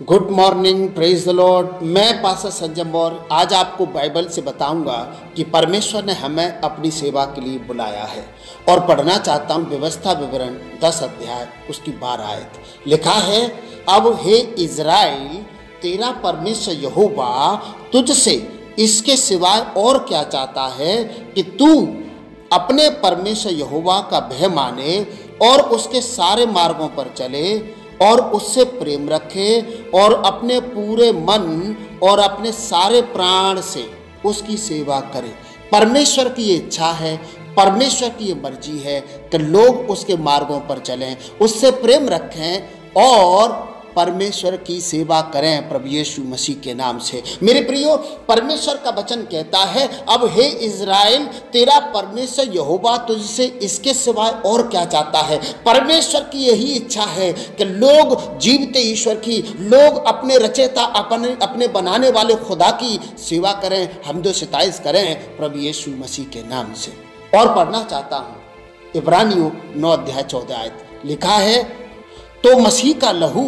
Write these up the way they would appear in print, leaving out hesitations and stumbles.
Good morning, praise the Lord. मैं pastor Sanjay Maurya आज आपको बाइबल से बताऊंगा कि परमेश्वर ने हमें अपनी सेवा के लिए बुलाया है और पढ़ना चाहता हूं व्यवस्था विवरण 10 अध्याय उसकी 12 आयत। लिखा है, अब हे इज़राइल, तेरा परमेश्वर यहोवा तुझसे इसके सिवाय और क्या चाहता है कि तू अपने परमेश्वर यहोवा का भय माने और उसके सारे मार्गों पर चले और उससे प्रेम रखे और अपने पूरे मन और अपने सारे प्राण से उसकी सेवा करे। परमेश्वर की ये इच्छा है, परमेश्वर की ये मर्जी है कि लोग उसके मार्गों पर चलें, उससे प्रेम रखें और परमेश्वर की सेवा करें प्रभु यीशु मसीह के नाम से। मेरे प्रियो, परमेश्वर का वचन कहता है, अब हे इज़राइल, तेरा परमेश्वर यहोवा तुझसे इसके सिवाय और क्या चाहता है। परमेश्वर की यही इच्छा है कि लोग जीवते ईश्वर की, लोग अपने रचयिता, अपने बनाने वाले खुदा की सेवा करें, हम्दो सिताइश करें प्रभु यीशु मसीह के नाम से। और पढ़ना चाहता हूँ इब्रानियों 9 अध्याय 14 आयत। लिखा है, तो मसीह का लहू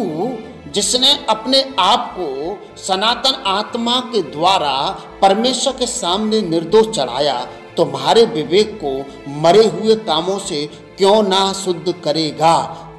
जिसने अपने आप को सनातन आत्मा के द्वारा परमेश्वर के सामने निर्दोष चढ़ाया, तुम्हारे विवेक को मरे हुए कामों से क्यों ना शुद्ध करेगा,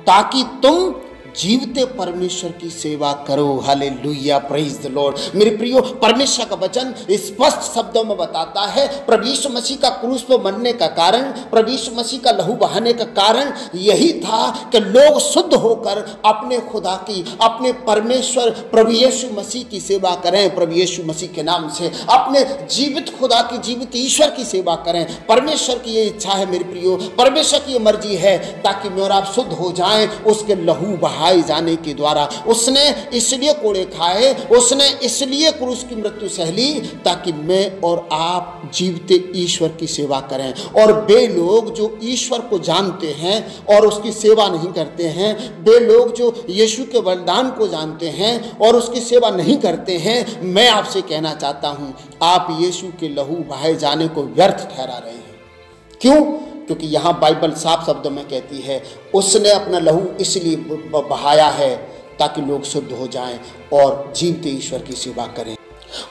ताकि तुम जीवते परमेश्वर की सेवा करो। Hallelujah, praise the Lord. मेरे प्रियो, परमेश्वर का वचन स्पष्ट शब्दों में बताता है, प्रभु यीशु मसीह का क्रूस पर मरने का कारण, प्रभु यीशु मसीह का लहू बहाने का कारण यही था कि लोग शुद्ध होकर अपने खुदा की, अपने परमेश्वर प्रभु यीशु मसीह की सेवा करें प्रभु यीशु मसीह के नाम से, अपने जीवित खुदा की, जीवित ईश्वर की सेवा करें। परमेश्वर की ये इच्छा है मेरे प्रियो, परमेश्वर की ये मर्जी है, ताकि मैं और आप शुद्ध हो जाएं उसके लहू बहाए जाने के द्वारा। उसने इसलिए कोड़े खाए, उसने इसलिए क्रूस की मृत्यु सहली, ताकि मैं और आप जीवते ईश्वर की सेवा करें। और वे लोग जो ईश्वर को जानते हैं और उसकी सेवा नहीं करते हैं, वे लोग जो यीशु के वरदान को जानते हैं और उसकी सेवा नहीं करते हैं, मैं आपसे कहना चाहता हूं, आप यीशु के लहू बहाए जाने को व्यर्थ ठहरा रहे हैं। क्यों? क्योंकि यहाँ बाइबल साफ शब्दों में कहती है, उसने अपना लहू इसलिए बहाया है ताकि लोग शुद्ध हो जाएं और जीवते ईश्वर की सेवा करें।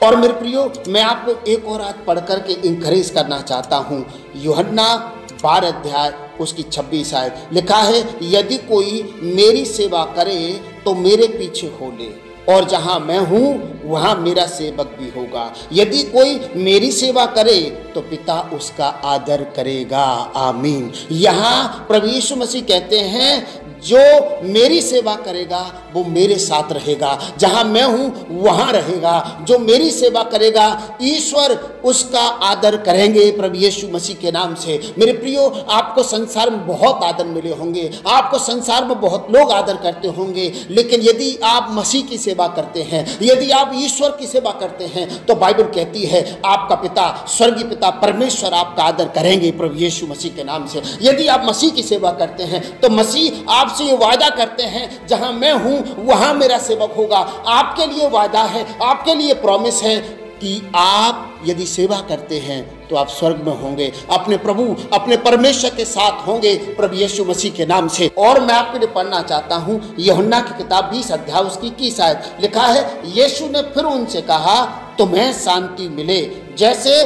और मेरे प्रियो, मैं आपको एक और आयत पढ़ करके इंकरेज करना चाहता हूँ। यूहन्ना 12 अध्याय उसकी 26 आयत। लिखा है, यदि कोई मेरी सेवा करे तो मेरे पीछे हो ले, और जहां मैं हूं वहां मेरा सेवक भी होगा। यदि कोई मेरी सेवा करे तो पिता उसका आदर करेगा। आमीन। यहां प्रभु यीशु मसीह कहते हैं, जो मेरी सेवा करेगा वो मेरे साथ रहेगा, जहां मैं हूं वहां रहेगा। जो मेरी सेवा करेगा ईश्वर उसका आदर करेंगे प्रभु यीशु मसीह के नाम से। मेरे प्रियो, आपको संसार में बहुत आदर मिले होंगे, आपको संसार में बहुत लोग आदर करते होंगे, लेकिन यदि आप मसीह की सेवा करते हैं, यदि आप ईश्वर की सेवा करते हैं, तो बाइबल कहती है आपका पिता, स्वर्गीय पिता परमेश्वर आपका आदर करेंगे प्रभु यीशु मसीह के नाम से। यदि आप मसीह की सेवा करते हैं तो मसीह आपसे ये वादा करते हैं, जहां मैं हूं वहां मेरा सेवक होगा। आपके लिए वादा है, आपके लिए प्रॉमिस है कि आप यदि सेवा करते हैं तो आप स्वर्ग में होंगे, अपने प्रभु, अपने परमेश्वर के साथ होंगे प्रभु यीशु मसीह के नाम से। और मैं आपके लिए पढ़ना चाहता हूं यूहन्ना की किताब 20 अध्याय उसकी 21 आयत। लिखा है, यीशु ने फिर उनसे कहा, तुम्हें शांति मिले। जैसे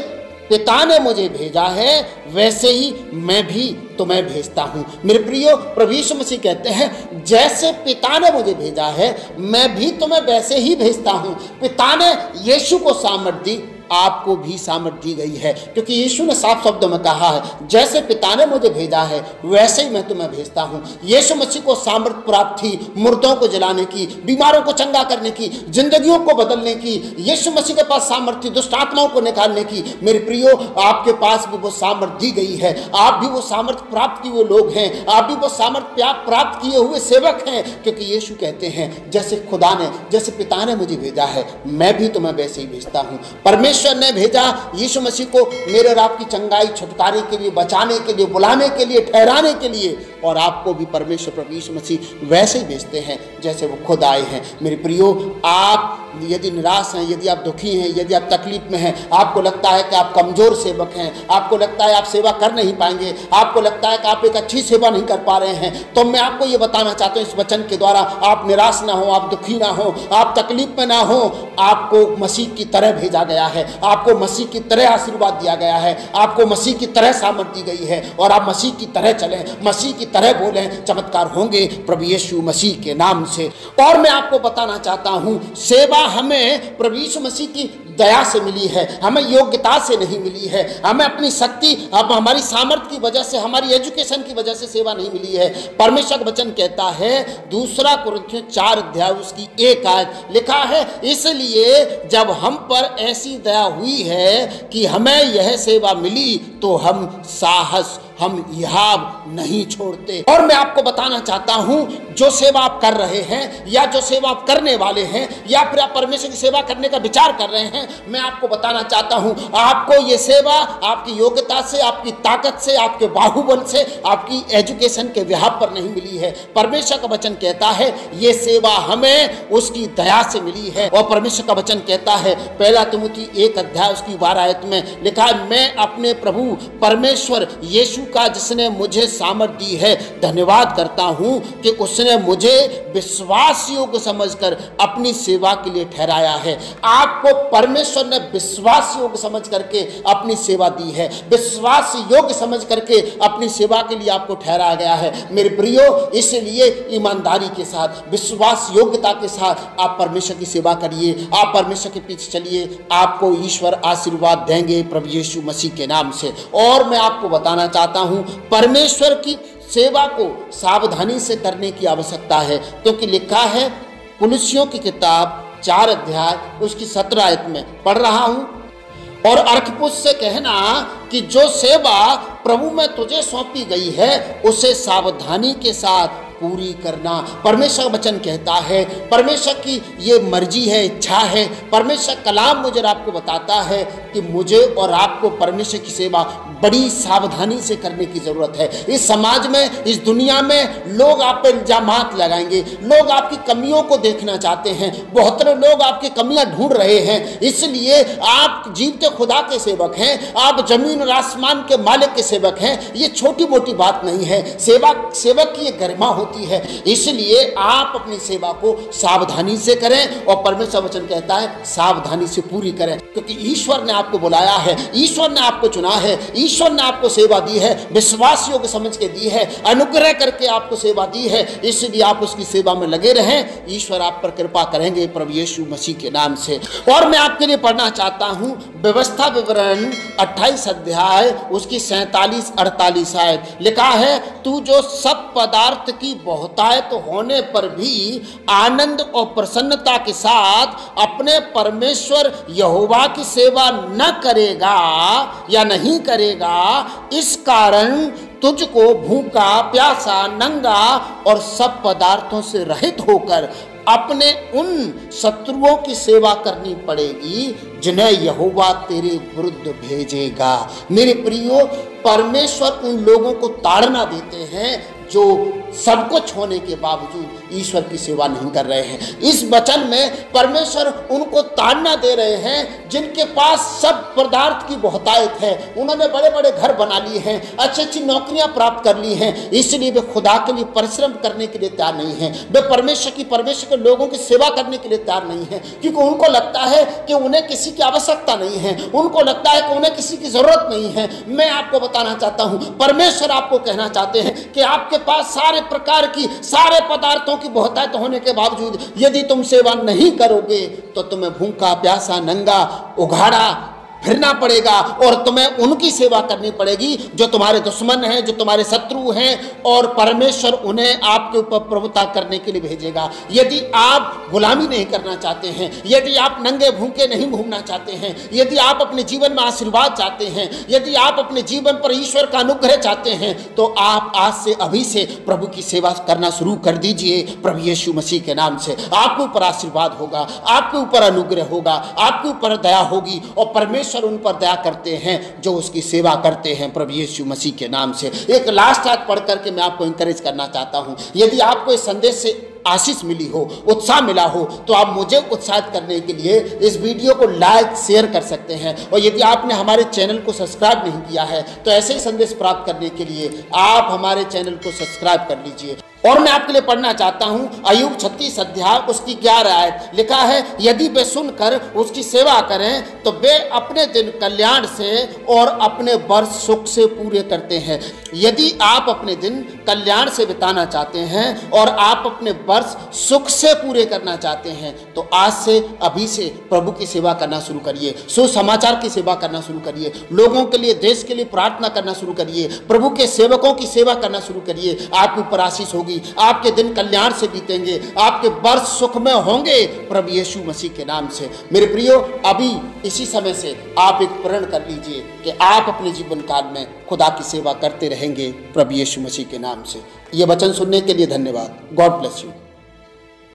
पिता ने मुझे भेजा है वैसे ही मैं भी तुम्हें भेजता हूं। मेरे प्रियो, प्रभु यीशु मसीह कहते हैं, जैसे पिता ने मुझे भेजा है मैं भी तुम्हें वैसे ही भेजता हूं। पिता ने यीशु को सामर्थ दी, आपको भी सामर्थ दी गई है, क्योंकि यीशु ने साफ शब्दों में कहा है, जैसे पिता ने मुझे भेजा है वैसे ही मैं तुम्हें भेजता हूं। यीशु मसीह को सामर्थ प्राप्त थी मुर्दों को जलाने की, बीमारों को चंगा करने की, जिंदगियों को बदलने की। यीशु मसीह के पास सामर्थ थी दुष्ट आत्माओं को निकालने की। मेरे प्रियो, आपके पास भी वो सामर्थ दी गई है, आप भी वो सामर्थ प्राप्त किए हुए लोग हैं, आप भी वो सामर्थ प्राप्त किए हुए सेवक हैं, क्योंकि यीशु कहते हैं, जैसे खुदा ने, जैसे पिता ने मुझे भेजा है मैं भी तुम्हें वैसे ही भेजता हूं। परमेश्वर ने भेजा यीशु मसीह को मेरे और आपकी चंगाई, छुटकारे के लिए, बचाने के लिए, बुलाने के लिए, ठहराने के लिए, और आपको भी परमेश्वर प्रभु यीशु मसीह वैसे ही भेजते हैं जैसे वो खुद आए हैं। मेरे प्रियो, आप यदि निराश हैं, यदि आप दुखी हैं, यदि आप तकलीफ में हैं, आपको लगता है कि आप कमज़ोर सेवक हैं, आपको लगता है आप सेवा कर नहीं पाएंगे, आपको लगता है कि आप एक अच्छी सेवा नहीं कर पा रहे हैं, तो मैं आपको ये बताना चाहता हूँ इस वचन के द्वारा, आप निराश ना हो, आप दुखी ना हो, आप तकलीफ में ना हो। आपको मसीह की तरह भेजा गया है, आपको मसीह की तरह आशीर्वाद दिया गया है, आपको मसीह की तरह सामर्थ दी गई है और आप मसीह की तरह चलें, मसीह की तरह बोलें, चमत्कार होंगे प्रभु यीशु मसीह के नाम से। और मैं आपको बताना चाहता हूँ, सेवा हमें प्रभु यीशु मसीह की दया से मिली है, हमें योग्यता से नहीं मिली है, हमें अपनी शक्ति, अब हमारी सामर्थ्य की वजह से, हमारी एजुकेशन की वजह से सेवा नहीं मिली है। परमेश्वर का वचन कहता है 2 कुरिन्थियों 4 अध्याय उसकी 1 आयत लिखा है, इसलिए जब हम पर ऐसी दया हुई है कि हमें यह सेवा मिली तो हम साहस, हम यहाब नहीं छोड़ते। और मैं आपको बताना चाहता हूं, जो सेवा आप कर रहे हैं या जो सेवा आप करने वाले हैं या फिर आप परमेश्वर की सेवा करने का विचार कर रहे हैं, मैं आपको बताना चाहता हूं, आपको ये सेवा आपकी योग्यता से, आपकी ताकत से, आपके बाहुबल से, आपकी एजुकेशन के विहार पर नहीं मिली है। परमेश्वर का वचन कहता है ये सेवा हमें उसकी दया से मिली है। और परमेश्वर का वचन कहता है 1 तिमुथी 1 अध्याय उसकी 12 आयत में लिखा है, मैं अपने प्रभु परमेश्वर यीशु का जिसने मुझे सामर्थ दी है धन्यवाद करता हूं कि उसने मुझे विश्वास योग्य समझकर अपनी सेवा के लिए ठहराया है। आपको परमेश्वर ने विश्वास योग्य समझ करके अपनी सेवा दी है, विश्वास योग्य समझ करके अपनी सेवा के लिए आपको ठहराया गया है। मेरे प्रियो, इसलिए ईमानदारी के साथ, विश्वास योग्यता के साथ आप परमेश्वर की सेवा करिए, आप परमेश्वर के पीछे चलिए, आपको ईश्वर आशीर्वाद देंगे प्रभु यीशु मसीह के नाम से। और मैं आपको बताना चाहता हूं, परमेश्वर की सेवा को सावधानी से करने की आवश्यकता है, क्योंकि लिखा है कुलुस्सियों की किताब 4 अध्याय उसकी 17 आयत में पढ़ रहा हूं, और अर्खपुस से कहना कि जो सेवा प्रभु में तुझे सौंपी गई है उसे सावधानी के साथ पूरी करना। परमेश्वर वचन कहता है, परमेश्वर की ये मर्जी है, इच्छा है, परमेश्वर कलाम मुझे आपको बताता है कि मुझे और आपको परमेश्वर की सेवा बड़ी सावधानी से करने की जरूरत है। इस समाज में, इस दुनिया में लोग आप पर इल्जामात लगाएंगे, लोग आपकी कमियों को देखना चाहते हैं, बहुत लोग आपकी कमियां ढूंढ रहे हैं। इसलिए आप जीवते खुदा के सेवक हैं, आप जमीन और आसमान के मालिक के सेवक हैं। ये छोटी मोटी बात नहीं है, सेवक की ये गरिमा होती है। इसलिए आप अपनी सेवा को सावधानी से करें, और परमेश्वर वचन कहता है सावधानी से पूरी करें, क्योंकि ईश्वर ने आपको बुलाया है, ईश्वर ने आपको चुना है, ईश्वर ने आपको सेवा दी है, विश्वास योग्य समझ के दी है, अनुग्रह करके आपको सेवा दी है। इसलिए आप उसकी सेवा में लगे रहें, ईश्वर आप पर कृपा करेंगे प्रभु यीशु मसीह के नाम से। और मैं आपके लिए पढ़ना चाहता हूं व्यवस्था विवरण 28 अध्याय उसकी 47-48 आयत लिखा है, तू जो सब पदार्थ की बहुतायत होने पर भी आनंद और प्रसन्नता के साथ अपने परमेश्वर यहोवा की सेवा न करेगा या नहीं करेगा, इस कारण तुझको भूखा, प्यासा, नंगा और सब पदार्थों से रहित होकर अपने उन शत्रुओं की सेवा करनी पड़ेगी जिन्हें यहोवा तेरे विरुद्ध भेजेगा। मेरे प्रियो, परमेश्वर उन लोगों को ताड़ना देते हैं जो सब कुछ होने के बावजूद ईश्वर की सेवा नहीं कर रहे हैं। इस वचन में परमेश्वर उनको ताड़ना दे रहे हैं जिनके पास सब पदार्थ की बहुतायत है, उन्होंने बड़े बड़े घर बना लिए हैं, अच्छी अच्छी नौकरियां प्राप्त कर ली हैं, इसलिए वे खुदा के लिए परिश्रम करने के लिए तैयार नहीं हैं, वे परमेश्वर के लोगों की सेवा करने के लिए तैयार नहीं हैं, क्योंकि उनको लगता है कि उन्हें किसी की आवश्यकता नहीं है, उनको लगता है कि उन्हें किसी की जरूरत नहीं है। मैं आपको बताना चाहता हूं, परमेश्वर आपको कहना चाहते हैं कि आपके पास सारे प्रकार की, सारे पदार्थों की बहुतायत होने के बावजूद यदि तुम सेवा नहीं करोगे तो तुम्हें भूखा, प्यासा, नंगा, उघाड़ा फिरना पड़ेगा, और तुम्हें उनकी सेवा करनी पड़ेगी जो तुम्हारे दुश्मन हैं, जो तुम्हारे शत्रु हैं, और परमेश्वर उन्हें आपके ऊपर प्रभुता करने के लिए भेजेगा। यदि आप गुलामी नहीं करना चाहते हैं, यदि आप नंगे भूखे नहीं घूमना चाहते हैं, यदि आप अपने जीवन में आशीर्वाद चाहते हैं, यदि आप अपने जीवन पर ईश्वर का अनुग्रह चाहते हैं, तो आप आज से, अभी से प्रभु की सेवा करना शुरू कर दीजिए प्रभु यीशु मसीह के नाम से। आपके ऊपर आशीर्वाद होगा, आपके ऊपर अनुग्रह होगा, आपके ऊपर दया होगी, और परमेश्वर परमेश्वर उन पर दया करते हैं जो उसकी सेवा करते हैं प्रभु यीशु मसीह के नाम से। एक लास्ट बात पढ़ करके मैं आपको इंकरेज करना चाहता हूँ। यदि आपको इस संदेश से आशीष मिली हो, उत्साह मिला हो, तो आप मुझे उत्साहित करने के लिए इस वीडियो को लाइक शेयर कर सकते हैं। और यदि आपने हमारे चैनल को सब्सक्राइब नहीं किया है तो ऐसे ही संदेश प्राप्त करने के लिए आप हमारे चैनल को सब्सक्राइब कर लीजिए। और मैं आपके लिए पढ़ना चाहता हूं अय्यूब 36 अध्याय उसकी 11 आयत। लिखा है, यदि वे सुनकर उसकी सेवा करें तो वे अपने दिन कल्याण से और अपने वर्ष सुख से पूरे करते हैं। यदि आप अपने दिन कल्याण से बिताना चाहते हैं और आप अपने वर्ष सुख से पूरे करना चाहते हैं तो आज से, अभी से प्रभु की सेवा करना शुरू करिए, सुसमाचार की सेवा करना शुरू करिए, लोगों के लिए, देश के लिए प्रार्थना करना शुरू करिए, प्रभु के सेवकों की सेवा करना शुरू करिए। आपके ऊपर आशीष होगी, आपके दिन कल्याण से बीतेंगे, आपके वर्ष सुख में होंगे प्रभु यीशु मसीह के नाम से। मेरे प्रियो, अभी इसी समय से आप एक प्रण कर लीजिए कि आप अपने जीवन काल में खुदा की सेवा करते रहेंगे प्रभु यीशु मसीह के नाम से। ये वचन सुनने के लिए धन्यवाद। God bless you.